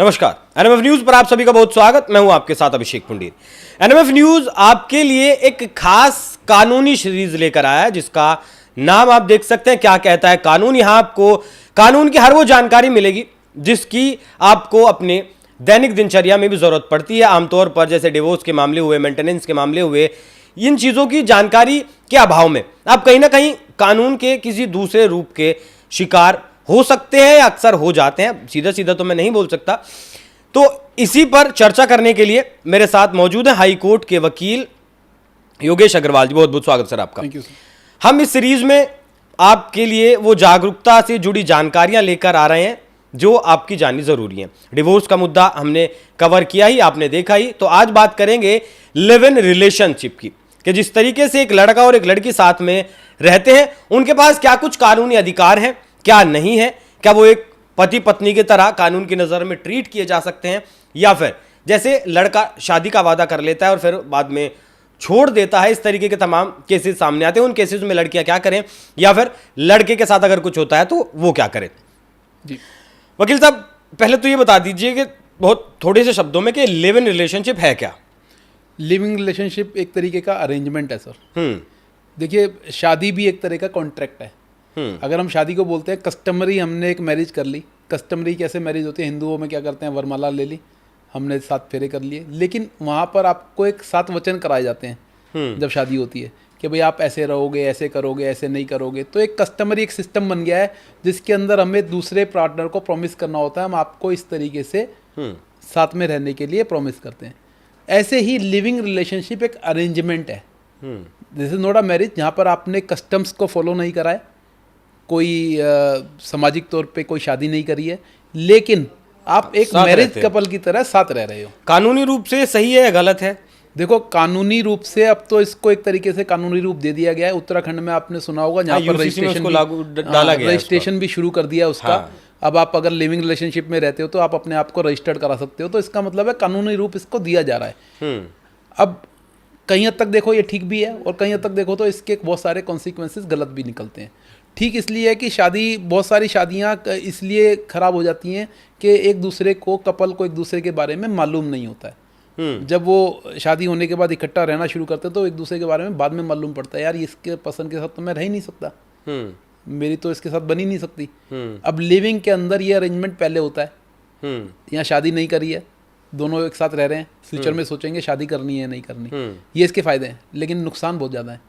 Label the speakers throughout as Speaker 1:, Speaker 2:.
Speaker 1: नमस्कार, NMF news पर आप सभी का बहुत स्वागत। मैं हूं आपके साथ अभिषेक पुंडीर। एनएमएफ न्यूज आपके लिए एक खास कानूनी सीरीज लेकर आया है जिसका नाम आप देख सकते हैं, क्या कहता है कानून। यहां आपको कानून की हर वो जानकारी मिलेगी जिसकी आपको अपने दैनिक दिनचर्या में भी जरूरत पड़ती है। आमतौर पर जैसे डिवोर्स के मामले हुए, मेंटेनेंस के मामले हुए, इन चीजों की जानकारी के अभाव में आप कहीं ना कहीं कानून के किसी दूसरे रूप के शिकार हो सकते हैं या अक्सर हो जाते हैं। सीधा सीधा तो मैं नहीं बोल सकता। तो इसी पर चर्चा करने के लिए मेरे साथ मौजूद है हाई कोर्ट के वकील योगेश अग्रवाल जी। बहुत बहुत स्वागत सर आपका।
Speaker 2: Thank you sir.
Speaker 1: हम इस सीरीज में आपके लिए वो जागरूकता से जुड़ी जानकारियां लेकर आ रहे हैं जो आपकी जाननी जरूरी है। डिवोर्स का मुद्दा हमने कवर किया ही, आपने देखा ही। तो आज बात करेंगे लिव इन रिलेशनशिप की, कि जिस तरीके से एक लड़का और एक लड़की साथ में रहते हैं, उनके पास क्या कुछ कानूनी अधिकार हैं, क्या नहीं है, क्या वो एक पति पत्नी की तरह कानून की नज़र में ट्रीट किए जा सकते हैं, या फिर जैसे लड़का शादी का वादा कर लेता है और फिर बाद में छोड़ देता है। इस तरीके के तमाम केसेस सामने आते हैं। उन केसेस में लड़कियां क्या करें, या फिर लड़के के साथ अगर कुछ होता है तो वो क्या करें।
Speaker 2: जी
Speaker 1: वकील साहब, पहले तो ये बता दीजिए कि बहुत थोड़े से शब्दों में कि लिव इन रिलेशनशिप है क्या।
Speaker 2: लिविंग रिलेशनशिप एक तरीके का अरेंजमेंट है सर। देखिए, शादी भी एक तरह का कॉन्ट्रैक्ट है। अगर हम शादी को बोलते हैं कस्टमरी, हमने एक मैरिज कर ली। कस्टमरी कैसे मैरिज होती है, हिंदुओं में क्या करते हैं, वरमाला ले ली, हमने 7 फेरे कर लिए। लेकिन वहाँ पर आपको एक 7 वचन कराए जाते हैं जब शादी होती है कि भाई आप ऐसे रहोगे, ऐसे करोगे, ऐसे नहीं करोगे। तो एक कस्टमरी एक सिस्टम बन गया है जिसके अंदर हमें दूसरे पार्टनर को प्रॉमिस करना होता है, हम आपको इस तरीके से साथ में रहने के लिए प्रॉमिस करते हैं। ऐसे ही लिविंग रिलेशनशिप एक अरेंजमेंट है। This is not a marriage जहाँ पर आपने कस्टम्स को फॉलो नहीं करा है, कोई सामाजिक तौर पे कोई शादी नहीं करी है, लेकिन आप एक मैरिज कपल की तरह साथ रह रहे हो।
Speaker 1: कानूनी रूप से सही है या गलत है?
Speaker 2: देखो, कानूनी रूप से अब तो इसको एक तरीके से कानूनी रूप दे दिया गया है। उत्तराखंड में आपने सुना होगा जहाँ पर रजिस्ट्रेशन भी शुरू कर दिया उसका। अब आप अगर लिविंग रिलेशनशिप में रहते हो तो आप अपने आप को रजिस्टर्ड करा सकते हो। तो इसका मतलब है कानूनी रूप इसको दिया जा रहा है। अब कहीं हद तक देखो ये ठीक भी है, और कहीं हद तक देखो तो इसके बहुत सारे कॉन्सिक्वेंसेस गलत भी निकलते हैं। ठीक इसलिए है कि शादी, बहुत सारी शादियाँ इसलिए ख़राब हो जाती हैं कि एक दूसरे को, कपल को एक दूसरे के बारे में मालूम नहीं होता है। जब वो शादी होने के बाद इकट्ठा रहना शुरू करते हैं तो एक दूसरे के बारे में बाद में मालूम पड़ता है, यार इसके पसंद के साथ तो मैं रह ही नहीं सकता, मेरी तो इसके साथ बन ही नहीं सकती। अब लिविंग के अंदर ये अरेंजमेंट पहले होता है। यहाँ शादी नहीं करी है, दोनों एक साथ रह रहे हैं, फ्यूचर में सोचेंगे शादी करनी है नहीं करनी। ये इसके फ़ायदे हैं, लेकिन नुकसान बहुत ज़्यादा है।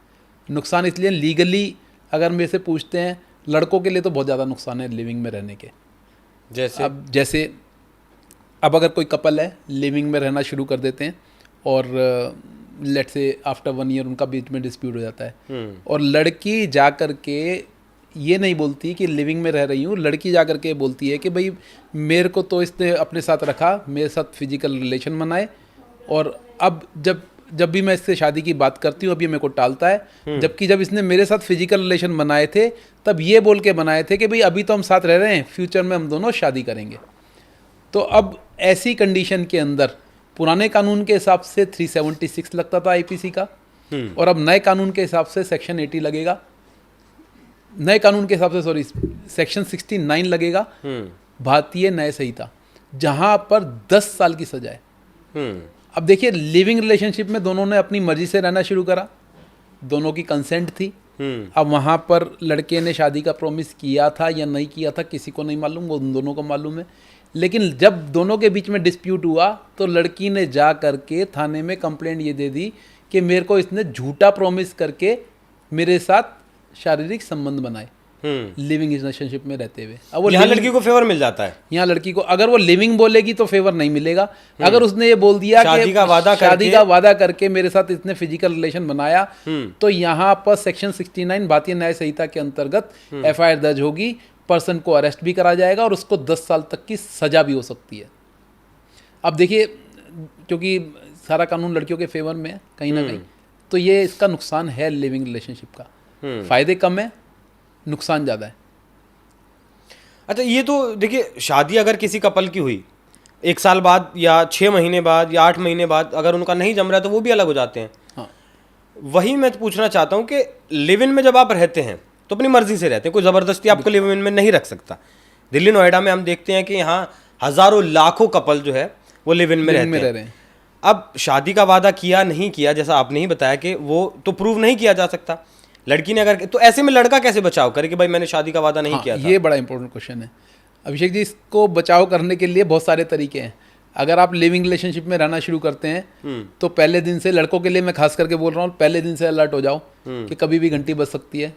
Speaker 2: नुकसान इसलिए लीगली अगर मेरे से पूछते हैं, लड़कों के लिए तो बहुत ज़्यादा नुकसान है लिविंग में रहने के। जैसे अब अगर कोई कपल है, लिविंग में रहना शुरू कर देते हैं और लेट से आफ्टर 1 ईयर उनका बीच में डिस्प्यूट हो जाता है, और लड़की जा कर के ये नहीं बोलती कि लिविंग में रह रही हूँ, लड़की जा कर के बोलती है कि भाई मेरे को तो इसने अपने साथ रखा, मेरे साथ फिजिकल रिलेशन बनाए, और अब जब भी मैं इससे शादी की बात करती हूँ अब ये मेरे को टालता है। जबकि जब इसने मेरे साथ फिजिकल रिलेशन बनाए थे तब ये बोल के बनाए थे कि भाई अभी तो हम साथ रह रहे हैं, फ्यूचर में हम दोनों शादी करेंगे। तो अब ऐसी कंडीशन के अंदर पुराने कानून के हिसाब से 376 लगता था आईपीसी का, और अब नए कानून के हिसाब से सेक्शन 80 लगेगा। नए कानून के हिसाब से सॉरी सेक्शन 69 लगेगा, भारतीय न्याय संहिता, जहां पर 10 साल की सजा है। अब देखिए, लिविंग रिलेशनशिप में दोनों ने अपनी मर्जी से रहना शुरू करा, दोनों की कंसेंट थी। अब वहां पर लड़के ने शादी का प्रॉमिस किया था या नहीं किया था किसी को नहीं मालूम, वो उन दोनों को मालूम है। लेकिन जब दोनों के बीच में डिस्प्यूट हुआ तो लड़की ने जा करके थाने में कंप्लेंट ये दे दी कि मेरे को इसने झूठा प्रॉमिस करके मेरे साथ शारीरिक संबंध बनाए लिविंग रिलेशनशिप में रहते हुए। अब वो
Speaker 1: यहाँ लड़की को फेवर मिल जाता है।
Speaker 2: यहाँ लड़की को अगर वो लिविंग बोलेगी तो फेवर नहीं मिलेगा। अगर उसने ये बोल दिया
Speaker 1: शादी
Speaker 2: कि
Speaker 1: शादी
Speaker 2: का वादा करके मेरे साथ इसने फिजिकल रिलेशन बनाया, तो यहाँ पर सेक्शन 69 भारतीय न्याय संहिता के अंतर्गत एफआईआर दर्ज होगी, पर्सन को अरेस्ट भी करा जाएगा और उसको 10 साल तक की सजा भी हो सकती है। अब देखिए, क्योंकि सारा कानून लड़कियों के फेवर में है कहीं ना कहीं, तो ये इसका नुकसान है लिविंग रिलेशनशिप का। फायदे कम है, नुकसान ज़्यादा है।
Speaker 1: अच्छा, ये तो देखिए, शादी अगर किसी कपल की हुई 1 साल बाद या 6 महीने बाद या 8 महीने बाद अगर उनका नहीं जम रहा है तो वो भी अलग हो जाते हैं।
Speaker 2: हाँ,
Speaker 1: वही मैं पूछना चाहता हूँ कि लिव इन में जब आप रहते हैं तो अपनी मर्जी से रहते हैं, कोई ज़बरदस्ती आपको लिव इन में नहीं रख सकता। दिल्ली नोएडा में हम देखते हैं कि यहाँ हजारों लाखों कपल जो है वो लिव इन में रहते हैं। अब शादी का वादा किया नहीं किया, जैसा आपने ही बताया कि वो तो प्रूव नहीं किया जा सकता। लड़की ने अगर, तो ऐसे में लड़का कैसे बचाव करे कि भाई मैंने शादी का वादा नहीं किया था?
Speaker 2: ये बड़ा इंपॉर्टेंट क्वेश्चन है अभिषेक जी। इसको बचाव करने के लिए बहुत सारे तरीके हैं। अगर आप लिविंग रिलेशनशिप में रहना शुरू करते हैं तो पहले दिन से, लड़कों के लिए मैं खास करके बोल रहा हूँ, पहले दिन से अलर्ट हो जाओ कि कभी भी घंटी बज सकती है।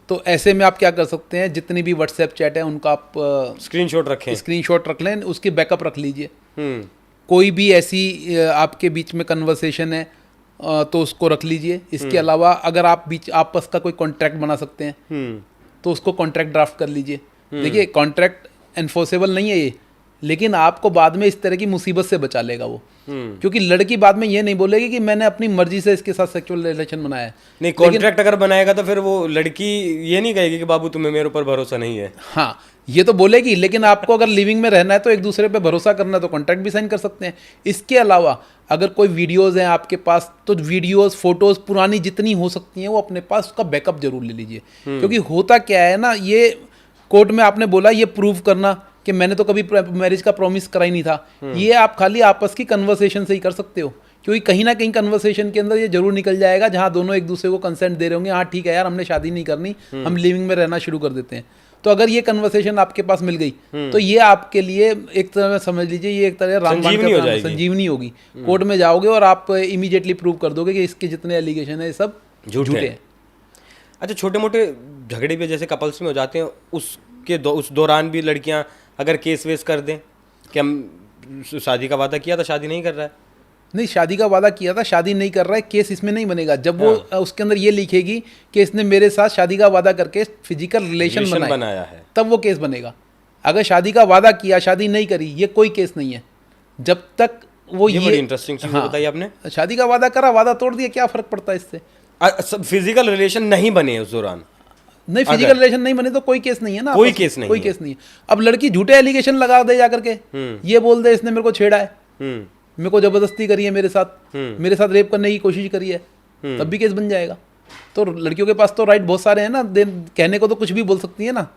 Speaker 2: तो ऐसे में आप क्या कर सकते हैं, जितनी भी व्हाट्सएप चैट है उनका आप स्क्रीनशॉट रख लें, उसकी बैकअप रख लीजिए। कोई भी ऐसी आपके बीच में कन्वर्सेशन है तो उसको रख लीजिए। इसके अलावा अगर आप आपस का कोई कॉन्ट्रैक्ट बना सकते हैं तो उसको कॉन्ट्रैक्ट ड्राफ्ट कर लीजिए। देखिए कॉन्ट्रैक्ट एनफोर्सेबल नहीं है ये, लेकिन आपको बाद में इस तरह की मुसीबत से बचा लेगा वो। क्योंकि लड़की बाद में ये नहीं बोलेगी कि मैंने अपनी मर्जी से इसके साथ सेक्सुअल रिलेशन बनाया है।
Speaker 1: नहीं, कॉन्ट्रैक्ट अगर बनाएगा तो फिर वो लड़की ये नहीं कहेगी कि बाबू तुम्हें मेरे ऊपर भरोसा नहीं है।
Speaker 2: हाँ, ये तो बोलेगी, लेकिन आपको अगर लिविंग में रहना है तो एक दूसरे पे भरोसा करना है तो कॉन्ट्रैक्ट भी साइन कर सकते हैं। इसके अलावा अगर कोई वीडियोज़ हैं आपके पास तो वीडियोज़ फोटोज़ पुरानी जितनी हो सकती हैं वो अपने पास उसका बैकअप जरूर ले लीजिए। क्योंकि होता क्या है ना, ये कोर्ट में आपने बोला ये प्रूव करना कि मैंने तो कभी मैरिज का प्रॉमिस करा ही नहीं था, ये आप खाली आपस की कन्वर्सेशन से ही कर सकते हो। क्योंकि कहीं ना कहीं कन्वर्सेशन के अंदर ये जरूर निकल जाएगा जहाँ दोनों एक दूसरे को कंसेंट दे रहे होंगे, हाँ ठीक है यार हमने शादी नहीं करनी, हम लिविंग में रहना शुरू कर देते हैं। तो अगर ये कन्वर्सेशन आपके पास मिल गई तो ये आपके लिए एक तरह समझ लीजिए ये एक तरह रामबाण संजीवनी होगी। कोर्ट में जाओगे और आप इमीडिएटली प्रूव कर दोगे कि इसके जितने एलिगेशन है सब झूठे हैं।
Speaker 1: अच्छा, छोटे मोटे झगड़े भी जैसे कपल्स में हो जाते हैं, उस दौरान भी लड़कियां अगर केस वेस कर दें कि हम शादी का वादा किया था, शादी नहीं कर रहा है,
Speaker 2: नहीं शादी का वादा किया था, शादी नहीं कर रहा है, केस इसमें नहीं बनेगा। जब वो उसके अंदर ये लिखेगी कि इसने मेरे साथ शादी का वादा करके फिजिकल रिलेशन बनाया है, तब वो केस बनेगा। अगर शादी का वादा किया, शादी नहीं करी, ये कोई केस नहीं है जब तक वो ये
Speaker 1: बड़ी इंटरेस्टिंग चीज बताई आपने।
Speaker 2: शादी का वादा करा, वादा तोड़ दिया, क्या फर्क पड़ता है इससे?
Speaker 1: फिजिकल रिलेशन नहीं बने उस दौरान,
Speaker 2: नहीं फिजिकल रिलेशन नहीं बने तो कोई केस नहीं है ना,
Speaker 1: कोई केस नहीं
Speaker 2: है। अब लड़की झूठे एलिगेशन लगा दे जाकर के, ये बोल दे इसने मेरे को छेड़ा है, मेरे को जबरदस्ती करी है, मेरे साथ रेप करने की कोशिश करी है, तब भी केस बन जाएगा। तो लड़कियों के पास तो राइट बहुत सारे हैं ना, कहने को तो कुछ भी बोल सकती है ना,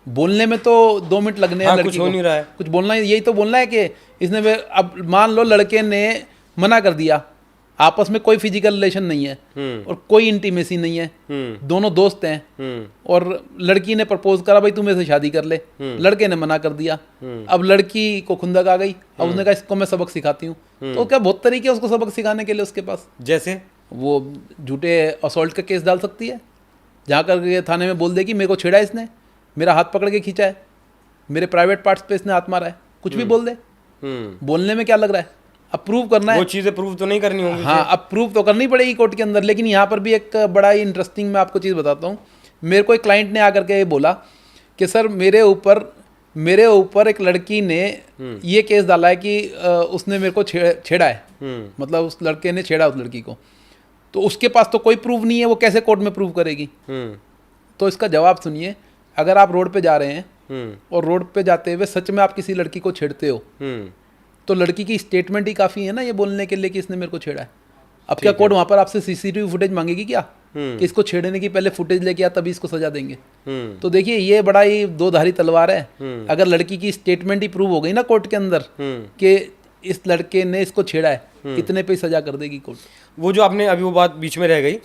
Speaker 2: बोलने में तो 2 मिनट लगने हैं।
Speaker 1: कुछ हो नहीं रहा है,
Speaker 2: कुछ बोलना है, यही तो बोलना है कि इसने, अब मान लो लड़के ने मना कर दिया, आपस में कोई फिजिकल रिलेशन नहीं है और कोई इंटीमेसी नहीं है, दोनों दोस्त हैं, और लड़की ने प्रपोज करा भाई तू मेरे से शादी कर ले, लड़के ने मना कर दिया। अब लड़की को खुंदक आ गई, अब उसने कहा इसको मैं सबक सिखाती हूँ। तो क्या बहुत तरीके हैं उसको सबक सिखाने के लिए उसके पास,
Speaker 1: जैसे वो
Speaker 2: झूठे असॉल्ट का केस डाल सकती है, जहाँ करके थाने में बोल देगी मेरे को छेड़ा इसने, मेरा हाथ पकड़ के खींचा है, मेरे प्राइवेट पार्ट्स पे इसने हाथ मारा है, कुछ भी बोल दे। बोलने में क्या लग रहा है, अब प्रूव करना है,
Speaker 1: वो चीज़ें प्रूव तो नहीं करनी होंगी।
Speaker 2: हाँ, अब प्रूव तो करनी पड़ेगी कोर्ट के अंदर। लेकिन यहाँ पर भी एक बड़ा ही इंटरेस्टिंग मैं आपको चीज़ बताता हूँ। मेरे को एक क्लाइंट ने आकर के बोला कि सर मेरे ऊपर एक लड़की ने ये केस डाला है कि उसने मेरे को छेड़ा है, मतलब उस लड़के ने छेड़ा उस लड़की को, तो उसके पास तो कोई प्रूफ नहीं है, वो कैसे कोर्ट में प्रूव करेगी? तो इसका जवाब सुनिए। अगर आप रोड पे जा रहे हैं और रोड पे जाते हुए सच में आप किसी लड़की को छेड़ते हो तो लड़की की स्टेटमेंट ही काफ़ी है ना ये बोलने के लिए कि इसने मेरे को छेड़ा है। अब क्या कोर्ट वहाँ पर आपसे सीसीटीवी फुटेज मांगेगी क्या कि इसको छेड़ने की पहले फुटेज लेके आ तभी इसको सजा देंगे? तो देखिए ये बड़ा ही दो धारी तलवार है। अगर लड़की की स्टेटमेंट ही प्रूव हो गई ना कोर्ट के अंदर कि इस लड़के ने इसको छेड़ा है, इतने पे सजा कर देगी कोर्ट।
Speaker 1: वो जो आपने अभी वो बात बीच में रह गई,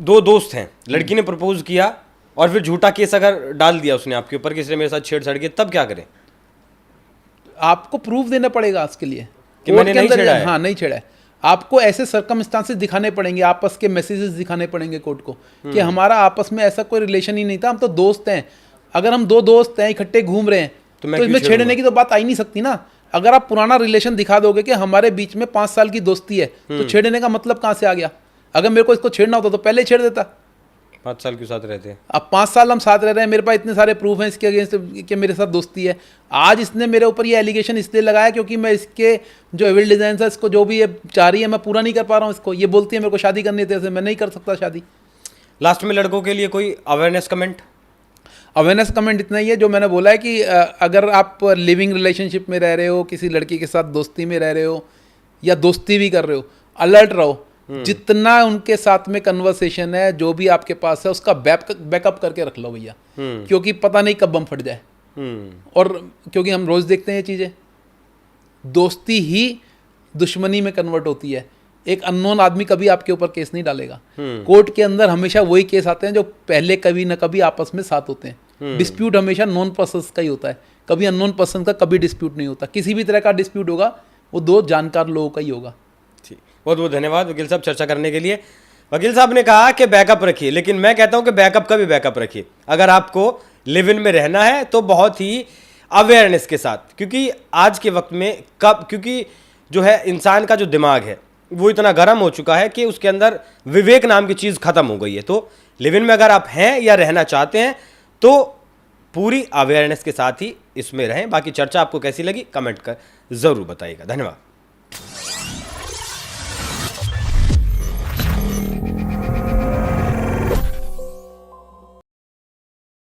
Speaker 1: 2 दोस्त हैं, लड़की ने प्रपोज किया और फिर झूठा केस अगर डाल दिया उसने आपके ऊपर कि इसने मेरे साथ छेड़छाड़ की, तब क्या करें?
Speaker 2: आपको प्रूफ देना पड़ेगा उसके लिए
Speaker 1: कि मैंने नहीं छेड़ा है।
Speaker 2: हाँ, नहीं छेड़ा है। आपको ऐसे सर्कमस्टांसेस दिखाने पड़ेंगे, आपस के मैसेजेस दिखाने पड़ेंगे कोर्ट को कि हमारा आपस में ऐसा कोई रिलेशन ही नहीं था, हम तो दोस्त हैं। अगर हम 2 दोस्त हैं इकट्ठे घूम रहे हैं तो इसमें छेड़ने की तो बात आ ही नहीं सकती ना। अगर आप पुराना रिलेशन दिखा दोगे कि हमारे बीच में 5 साल की दोस्ती है तो छेड़ने का मतलब कहाँ से आ गया? अगर मेरे को इसको छेड़ना होता तो पहले छेड़ देता।
Speaker 1: 5 साल क्यों साथ रहते हैं?
Speaker 2: अब 5 साल हम साथ रह रहे हैं, मेरे पास इतने सारे प्रूफ हैं इसके अगेंस्ट कि मेरे साथ दोस्ती है। आज इसने मेरे ऊपर ये एलिगेशन इसलिए लगाया क्योंकि मैं इसके जो एविल डिजाइन है, इसको जो भी ये चाह रही है मैं पूरा नहीं कर पा रहा हूँ इसको। ये बोलती है मेरे को शादी करनी है तेरे से, मैं नहीं कर सकता शादी।
Speaker 1: लास्ट में लड़कों के लिए कोई अवेयरनेस कमेंट?
Speaker 2: अवेयरनेस कमेंट इतना ही है जो मैंने बोला है कि अगर आप लिविंग रिलेशनशिप में रह रहे हो, किसी लड़की के साथ दोस्ती में रह रहे हो या दोस्ती भी कर रहे हो, अलर्ट रहो। जितना उनके साथ में कन्वर्सेशन है, जो भी आपके पास है, उसका बैकअप करके रख लो भैया, क्योंकि पता नहीं कब बम फट जाए। और क्योंकि हम रोज देखते हैं ये चीजें, दोस्ती ही दुश्मनी में कन्वर्ट होती है। एक अननोन आदमी कभी आपके ऊपर केस नहीं डालेगा। कोर्ट के अंदर हमेशा वही केस आते हैं जो पहले कभी ना कभी आपस में साथ होते हैं। डिस्प्यूट हमेशा नॉन पर्सन का ही होता है, कभी अननोन पर्सन का कभी डिस्प्यूट नहीं होता। किसी भी तरह का डिस्प्यूट होगा वो दो जानकार लोगों का ही होगा।
Speaker 1: ठीक, बहुत बहुत धन्यवाद वकील साहब चर्चा करने के लिए। वकील साहब ने कहा कि बैकअप रखिए, लेकिन मैं कहता हूं कि बैकअप का भी बैकअप रखिए। अगर आपको लिव इन में रहना है तो बहुत ही अवेयरनेस के साथ, क्योंकि आज के वक्त में क्योंकि जो है इंसान का जो दिमाग है वो इतना गर्म हो चुका है कि उसके अंदर विवेक नाम की चीज़ खत्म हो गई है। तो लिव इन में अगर आप हैं या रहना चाहते हैं तो पूरी अवेयरनेस के साथ ही इसमें रहें। बाकी चर्चा आपको कैसी लगी कमेंट कर ज़रूर बताइएगा। धन्यवाद।